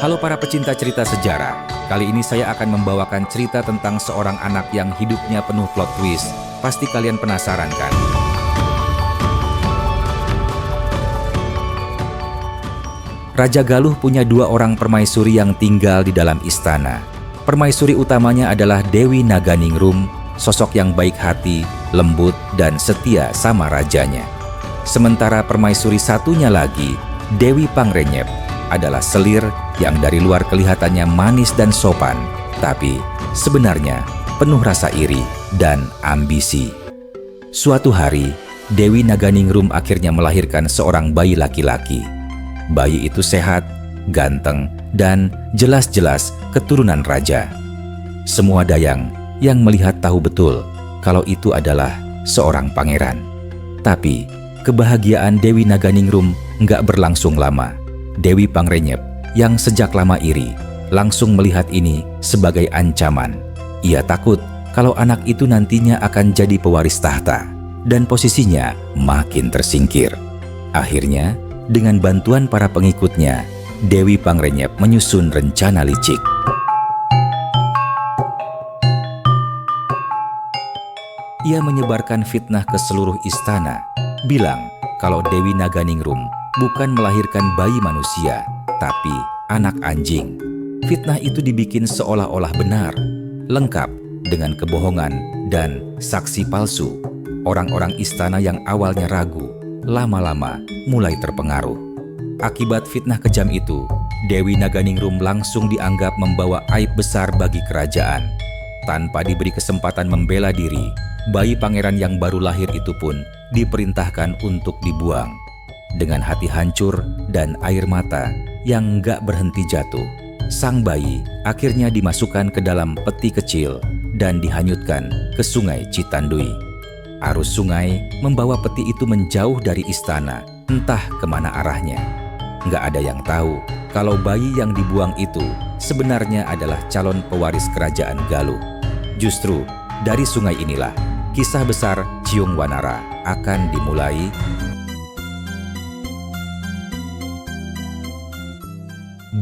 Halo para pecinta cerita sejarah, kali ini saya akan membawakan cerita tentang seorang anak yang hidupnya penuh plot twist. Pasti kalian penasaran kan? Raja Galuh punya dua orang permaisuri yang tinggal di dalam istana. Permaisuri utamanya adalah Dewi Naganingrum, sosok yang baik hati, lembut, dan setia sama rajanya. Sementara permaisuri satunya lagi, Dewi Pangrenyep, adalah selir yang dari luar kelihatannya manis dan sopan, tapi sebenarnya penuh rasa iri dan ambisi. Suatu hari, Dewi Naganingrum akhirnya melahirkan seorang bayi laki-laki. Bayi itu sehat, ganteng, dan jelas-jelas keturunan raja. Semua dayang yang melihat tahu betul kalau itu adalah seorang pangeran. Tapi kebahagiaan Dewi Naganingrum nggak berlangsung lama. Dewi Pangrenyep yang sejak lama iri langsung melihat ini sebagai ancaman. Ia takut kalau anak itu nantinya akan jadi pewaris tahta dan posisinya makin tersingkir. Akhirnya, dengan bantuan para pengikutnya, Dewi Pangrenyep menyusun rencana licik. Ia menyebarkan fitnah ke seluruh istana, bilang kalau Dewi Naganingrum bukan melahirkan bayi manusia, tapi anak anjing. Fitnah itu dibikin seolah-olah benar, lengkap dengan kebohongan dan saksi palsu. Orang-orang istana yang awalnya ragu, lama-lama mulai terpengaruh. Akibat fitnah kejam itu, Dewi Naganingrum langsung dianggap membawa aib besar bagi kerajaan. Tanpa diberi kesempatan membela diri, bayi pangeran yang baru lahir itu pun diperintahkan untuk dibuang. Dengan hati hancur dan air mata yang nggak berhenti jatuh, sang bayi akhirnya dimasukkan ke dalam peti kecil dan dihanyutkan ke sungai Citandui. Arus sungai membawa peti itu menjauh dari istana, entah kemana arahnya. Nggak ada yang tahu kalau bayi yang dibuang itu sebenarnya adalah calon pewaris kerajaan Galuh. Justru dari sungai inilah kisah besar Ciung Wanara akan dimulai.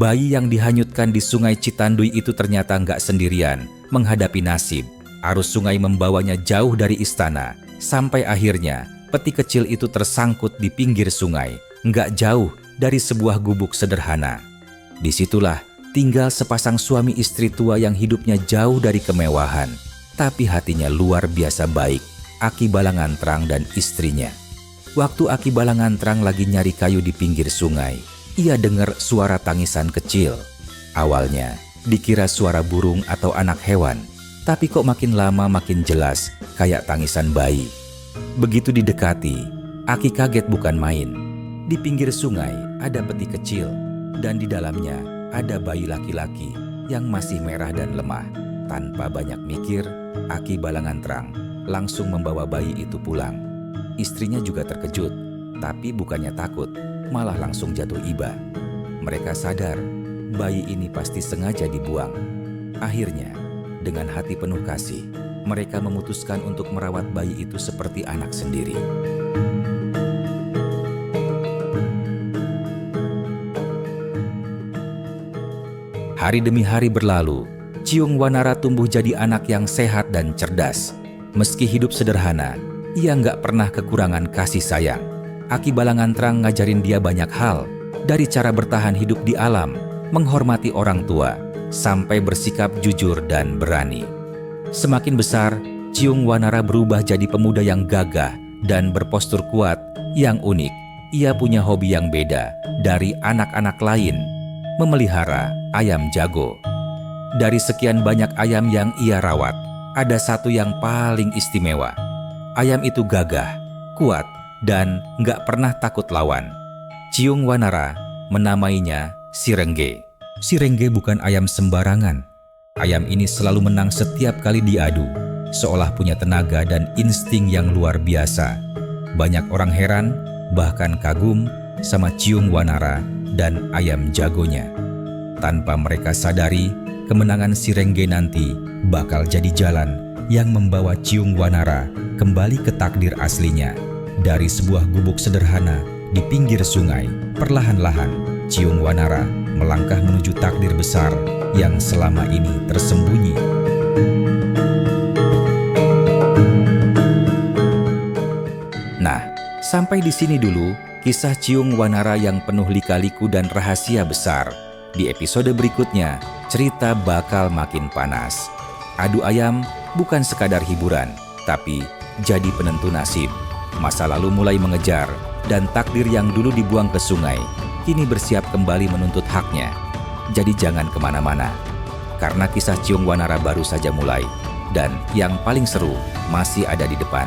Bayi yang dihanyutkan di sungai Citandui itu ternyata nggak sendirian menghadapi nasib. Arus sungai membawanya jauh dari istana, sampai akhirnya peti kecil itu tersangkut di pinggir sungai, nggak jauh dari sebuah gubuk sederhana. Disitulah tinggal sepasang suami istri tua yang hidupnya jauh dari kemewahan, tapi hatinya luar biasa baik, Aki Balangantrang dan istrinya. Waktu Aki Balangantrang lagi nyari kayu di pinggir sungai, ia dengar suara tangisan kecil. Awalnya dikira suara burung atau anak hewan, tapi kok makin lama makin jelas kayak tangisan bayi. Begitu didekati, Aki kaget bukan main. Di pinggir sungai ada peti kecil dan di dalamnya ada bayi laki-laki yang masih merah dan lemah. Tanpa banyak mikir, Aki Balangantrang langsung membawa bayi itu pulang. Istrinya juga terkejut, tapi bukannya takut, malah langsung jatuh iba. Mereka sadar bayi ini pasti sengaja dibuang. Akhirnya, dengan hati penuh kasih, mereka memutuskan untuk merawat bayi itu seperti anak sendiri. Hari demi hari berlalu, Ciung Wanara tumbuh jadi anak yang sehat dan cerdas. Meski hidup sederhana, ia nggak pernah kekurangan kasih sayang. Aki Balangantrang ngajarin dia banyak hal, dari cara bertahan hidup di alam, menghormati orang tua, sampai bersikap jujur dan berani. Semakin besar, Ciung Wanara berubah jadi pemuda yang gagah dan berpostur kuat, yang unik. Ia punya hobi yang beda dari anak-anak lain, memelihara ayam jago. Dari sekian banyak ayam yang ia rawat, ada satu yang paling istimewa. Ayam itu gagah, kuat, dan nggak pernah takut lawan. Ciung Wanara menamainya Sirengge. Sirengge bukan ayam sembarangan. Ayam ini selalu menang setiap kali diadu, seolah punya tenaga dan insting yang luar biasa. Banyak orang heran, bahkan kagum sama Ciung Wanara dan ayam jagonya. Tanpa mereka sadari, kemenangan Sirengge nanti bakal jadi jalan yang membawa Ciung Wanara kembali ke takdir aslinya. Dari sebuah gubuk sederhana di pinggir sungai, perlahan-lahan Ciung Wanara melangkah menuju takdir besar yang selama ini tersembunyi. Nah, sampai di sini dulu kisah Ciung Wanara yang penuh lika-liku dan rahasia besar. Di episode berikutnya, cerita bakal makin panas. Adu ayam bukan sekadar hiburan, tapi jadi penentu nasib. Masa lalu mulai mengejar, dan takdir yang dulu dibuang ke sungai kini bersiap kembali menuntut haknya. Jadi jangan kemana-mana, karena kisah Ciung Wanara baru saja mulai, dan yang paling seru masih ada di depan.